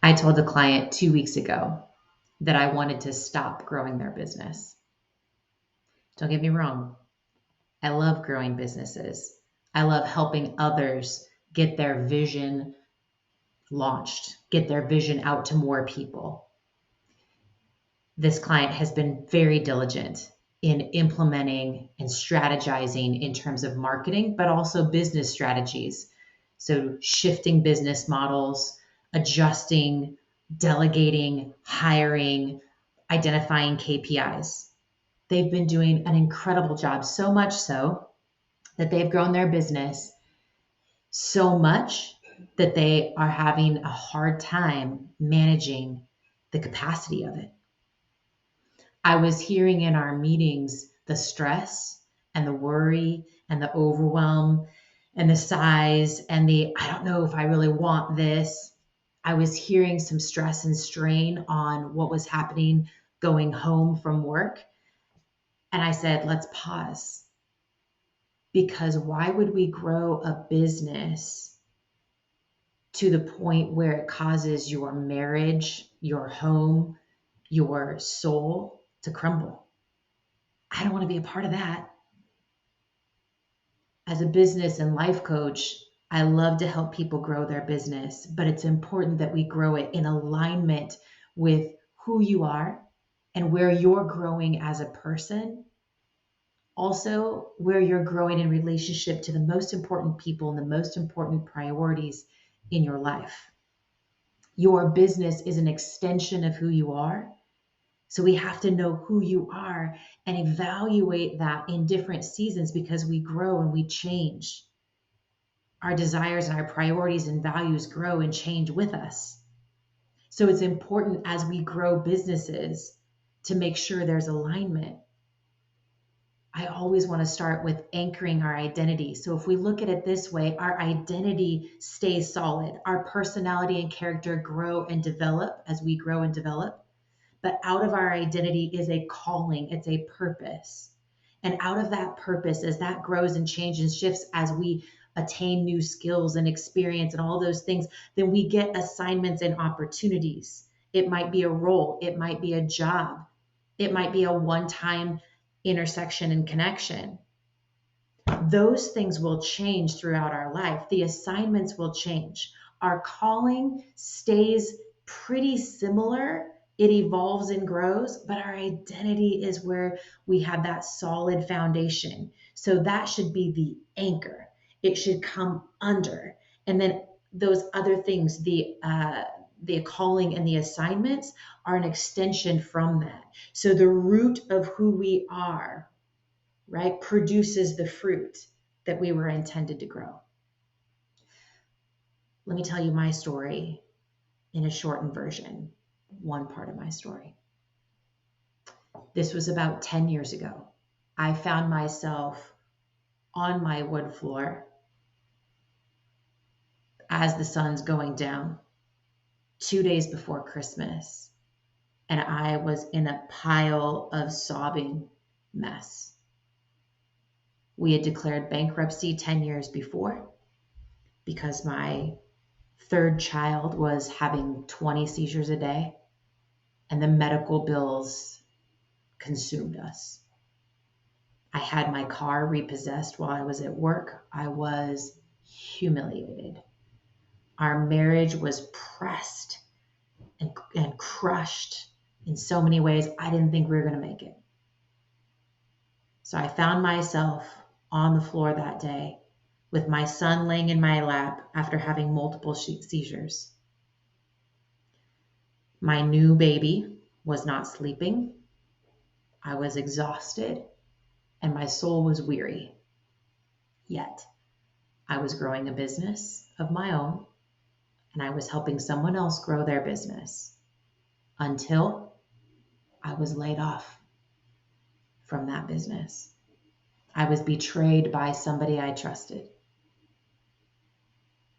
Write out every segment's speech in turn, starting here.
I told a client 2 weeks ago that I wanted to stop growing their business. Don't get me wrong. I love growing businesses. I love helping others get their vision launched, get their vision out to more people. This client has been very diligent in implementing and strategizing in terms of marketing, but also business strategies. So, shifting business models, adjusting, delegating, hiring, identifying KPIs. They've been doing an incredible job, so much so that they've grown their business so much that they are having a hard time managing the capacity of it. I was hearing in our meetings the stress and the worry and the overwhelm and the sighs and the, I don't know if I really want this. I was hearing some stress and strain on what was happening going home from work. And I said, let's pause. Because why would we grow a business to the point where it causes your marriage, your home, your soul to crumble? I don't want to be a part of that. As a business and life coach, I love to help people grow their business, but it's important that we grow it in alignment with who you are and where you're growing as a person. Also, where you're growing in relationship to the most important people and the most important priorities in your life. Your business is an extension of who you are. So we have to know who you are and evaluate that in different seasons because we grow and we change. Our desires and our priorities and values grow and change with us. So it's important as we grow businesses to make sure there's alignment. I always want to start with anchoring our identity. So if we look at it this way, our identity stays solid. Our personality and character grow and develop as we grow and develop. But out of our identity is a calling, it's a purpose. And out of that purpose, as that grows and changes and shifts, as we attain new skills and experience and all those things, then we get assignments and opportunities. It might be a role, it might be a job, it might be a one-time intersection and connection. Those things will change throughout our life. The assignments will change. Our calling stays pretty similar. It evolves and grows, but our identity is where we have that solid foundation. So that should be the anchor. It should come under. And then those other things, the calling and the assignments are an extension from that. So the root of who we are, right, produces the fruit that we were intended to grow. Let me tell you my story in a shortened version, one part of my story. This was about 10 years ago. I found myself on my wood floor as the sun's going down, 2 days before Christmas, and I was in a pile of sobbing mess. We had declared bankruptcy 10 years before because my third child was having 20 seizures a day, and the medical bills consumed us. I had my car repossessed while I was at work. I was humiliated. Our marriage was pressed and crushed in so many ways. I didn't think we were going to make it. So I found myself on the floor that day with my son laying in my lap after having multiple seizures. My new baby was not sleeping. I was exhausted and my soul was weary. Yet I was growing a business of my own and I was helping someone else grow their business until I was laid off from that business. I was betrayed by somebody I trusted.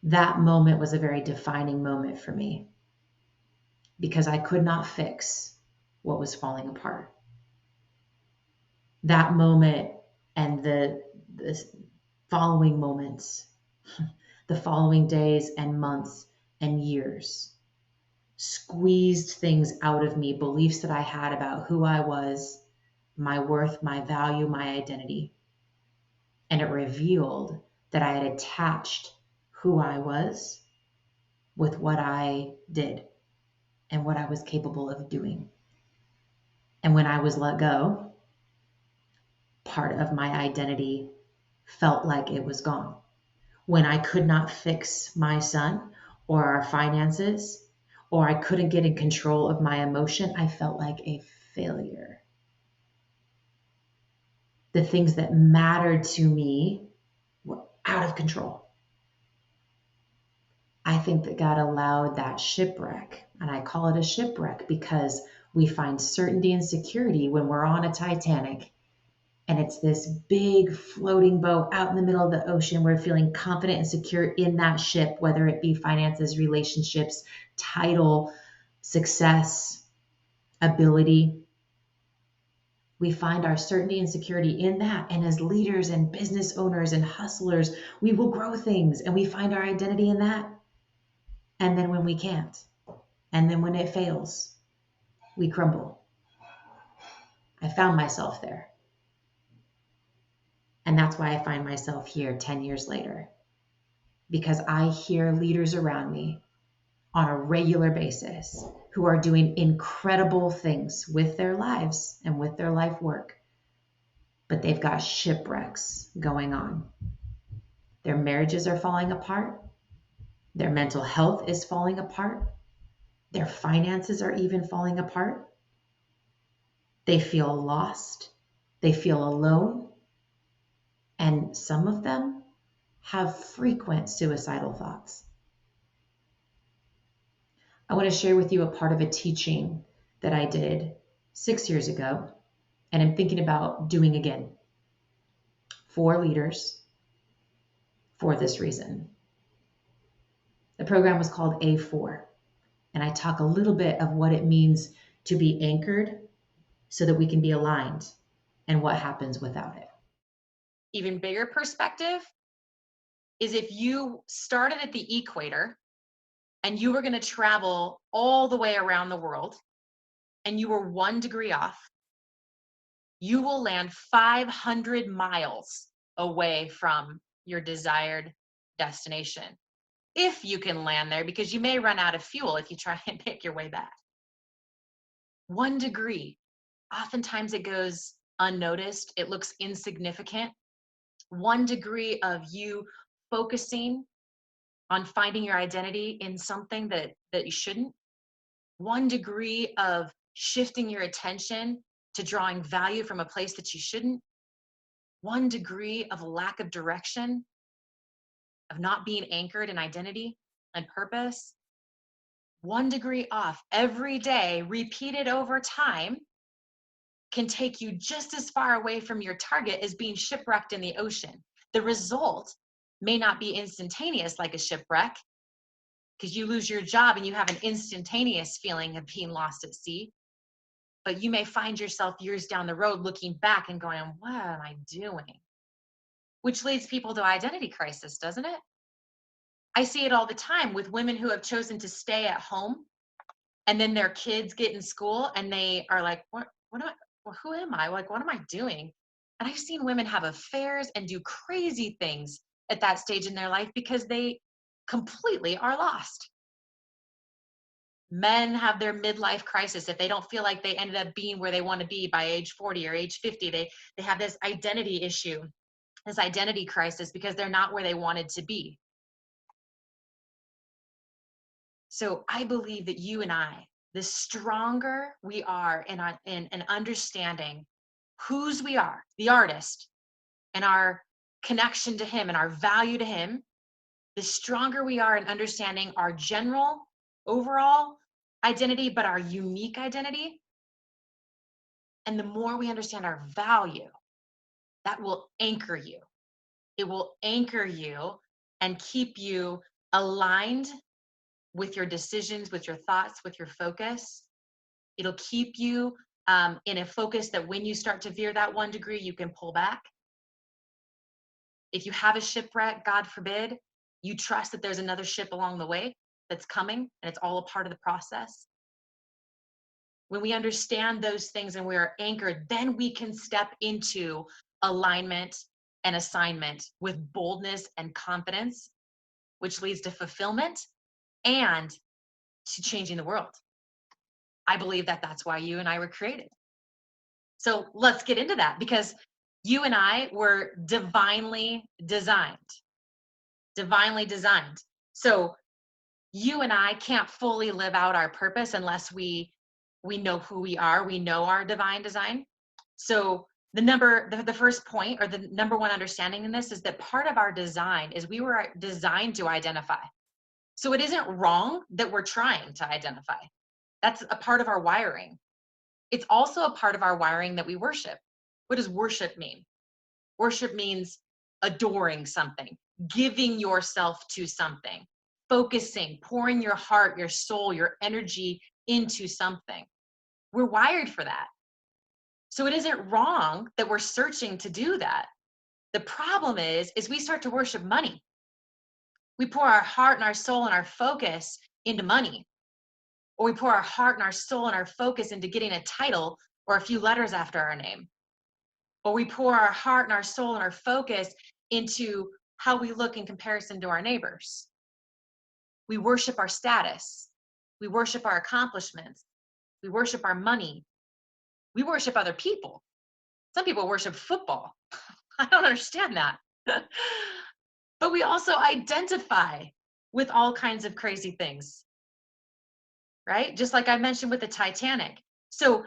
That moment was a very defining moment for me because I could not fix what was falling apart. That moment and the following moments, the following days and months and years squeezed things out of me, beliefs that I had about who I was, my worth, my value, my identity. And it revealed that I had attached who I was with what I did and what I was capable of doing. And when I was let go, part of my identity felt like it was gone. When I could not fix my son or our finances, or I couldn't get in control of my emotion, I felt like a failure. The things that mattered to me were out of control. I think that God allowed that shipwreck, and I call it a shipwreck because we find certainty and security when we're on a Titanic and it's this big floating boat out in the middle of the ocean. We're feeling confident and secure in that ship, whether it be finances, relationships, title, success, ability. We find our certainty and security in that. And as leaders and business owners and hustlers, we will grow things and we find our identity in that. And then when we can't, and then when it fails, we crumble. I found myself there. And that's why I find myself here 10 years later, because I hear leaders around me on a regular basis who are doing incredible things with their lives and with their life work, but they've got shipwrecks going on. Their marriages are falling apart. Their mental health is falling apart. Their finances are even falling apart. They feel lost. They feel alone. And some of them have frequent suicidal thoughts. I want to share with you a part of a teaching that I did 6 years ago, and I'm thinking about doing again for leaders for this reason. The program was called A4, and I talk a little bit of what it means to be anchored so that we can be aligned and what happens without it. Even bigger perspective is if you started at the equator and you were going to travel all the way around the world and you were 1 degree off, you will land 500 miles away from your desired destination. If you can land there, because you may run out of fuel if you try and make your way back. 1 degree, oftentimes it goes unnoticed. It looks insignificant. 1 degree of you focusing on finding your identity in something that you shouldn't. 1 degree of shifting your attention to drawing value from a place that you shouldn't. 1 degree of lack of direction, of not being anchored in identity and purpose. 1 degree off every day, repeated over time, can take you just as far away from your target as being shipwrecked in the ocean. The result may not be instantaneous like a shipwreck, because you lose your job and you have an instantaneous feeling of being lost at sea. But you may find yourself years down the road looking back and going, what am I doing? Which leads people to identity crisis, doesn't it? I see it all the time with women who have chosen to stay at home, and then their kids get in school and they are like, what am I, well, who am I? Like, what am I doing? And I've seen women have affairs and do crazy things at that stage in their life because they completely are lost. Men have their midlife crisis. If they don't feel like they ended up being where they want to be by age 40 or age 50, they have this identity issue, this identity crisis, because they're not where they wanted to be. So I believe that you and I, the stronger we are in understanding whose we are, the artist, and our connection to him and our value to him, the stronger we are in understanding our general overall identity, but our unique identity. And the more we understand our value, that will anchor you. It will anchor you and keep you aligned with your decisions, with your thoughts, with your focus. It'll keep you in a focus that when you start to veer that 1 degree, you can pull back. If you have a shipwreck, God forbid, you trust that there's another ship along the way that's coming, and it's all a part of the process. When we understand those things and we are anchored, then we can step into alignment and assignment with boldness and confidence, which leads to fulfillment and to changing the world. I believe that that's why you and I were created. So let's get into that, because you and I were divinely designed. Divinely designed. So you and I can't fully live out our purpose unless we know who we are, we know our divine design. So the first point, or the number one understanding in this, is that part of our design is we were designed to identify. So it isn't wrong that we're trying to identify. That's a part of our wiring. It's also a part of our wiring that we worship. What does worship mean? Worship means adoring something, giving yourself to something, focusing, pouring your heart, your soul, your energy into something. We're wired for that. So it isn't wrong that we're searching to do that. The problem is we start to worship money. We pour our heart and our soul and our focus into money, or we pour our heart and our soul and our focus into getting a title or a few letters after our name, or we pour our heart and our soul and our focus into how we look in comparison to our neighbors. We worship our status. We worship our accomplishments. We worship our money. We worship other people. Some people worship football. I don't understand that. But we also identify with all kinds of crazy things, right? Just like I mentioned with the Titanic. So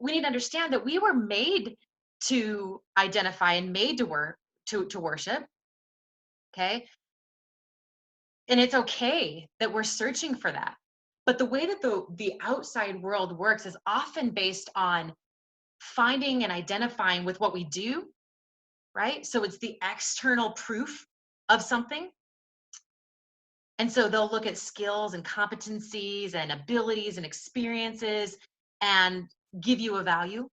we need to understand that we were made to identify and made to worship. Okay. And it's okay that we're searching for that. But the way that the outside world works is often based on finding and identifying with what we do, right? So it's the external proof of something. And so they'll look at skills and competencies and abilities and experiences and give you a value.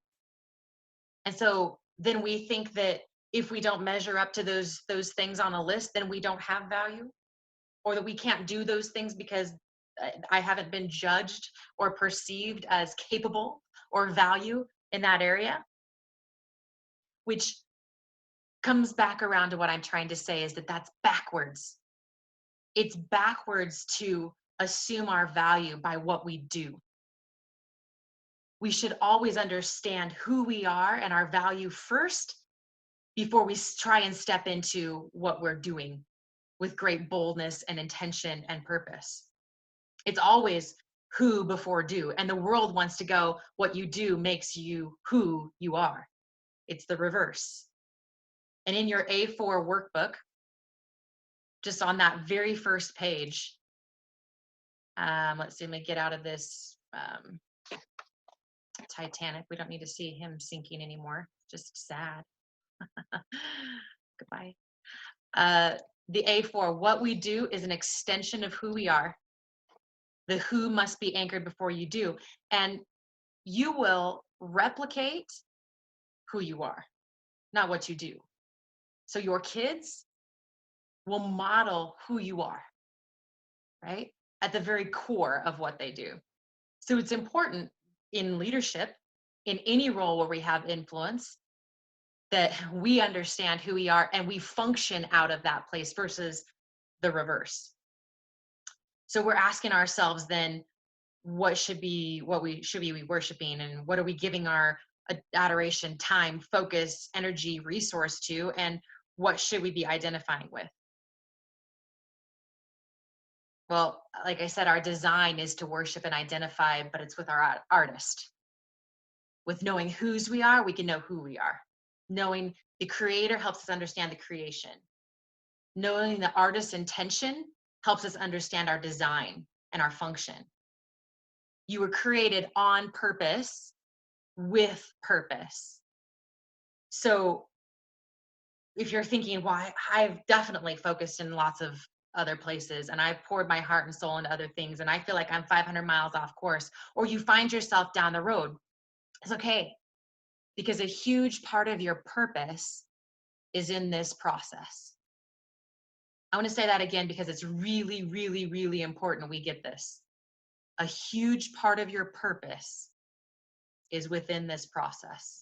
And so then we think that if we don't measure up to those things on a list, then we don't have value, or that we can't do those things because I haven't been judged or perceived as capable or value in that area, which comes back around to what I'm trying to say, is that that's backwards. It's backwards to assume our value by what we do. We should always understand who we are and our value first before we try and step into what we're doing with great boldness and intention and purpose. It's always who before do. And the world wants to go, what you do makes you who you are. It's the reverse. And in your A4 workbook, just on that very first page, let's see, let me get out of this Titanic. We don't need to see him sinking anymore. Just sad. Goodbye. The A4, what we do is an extension of who we are. The who must be anchored before you do. And you will replicate who you are, not what you do. So your kids will model who you are, right? At the very core of what they do. So it's important in leadership, in any role where we have influence, that we understand who we are and we function out of that place versus the reverse. So we're asking ourselves then, what we should be worshiping, and what are we giving our adoration, time, focus, energy, resource to, and what should we be identifying with? Well, like I said, our design is to worship and identify, but it's with our artist. With knowing whose we are, we can know who we are. Knowing the creator helps us understand the creation. Knowing the artist's intention helps us understand our design and our function. You were created on purpose, with purpose. So if you're thinking, well, I've definitely focused in lots of other places and I've poured my heart and soul into other things and I feel like I'm 500 miles off course, or you find yourself down the road, it's okay, because a huge part of your purpose is in this process. I want to say that again because it's really, really, really important we get this. A huge part of your purpose is within this process.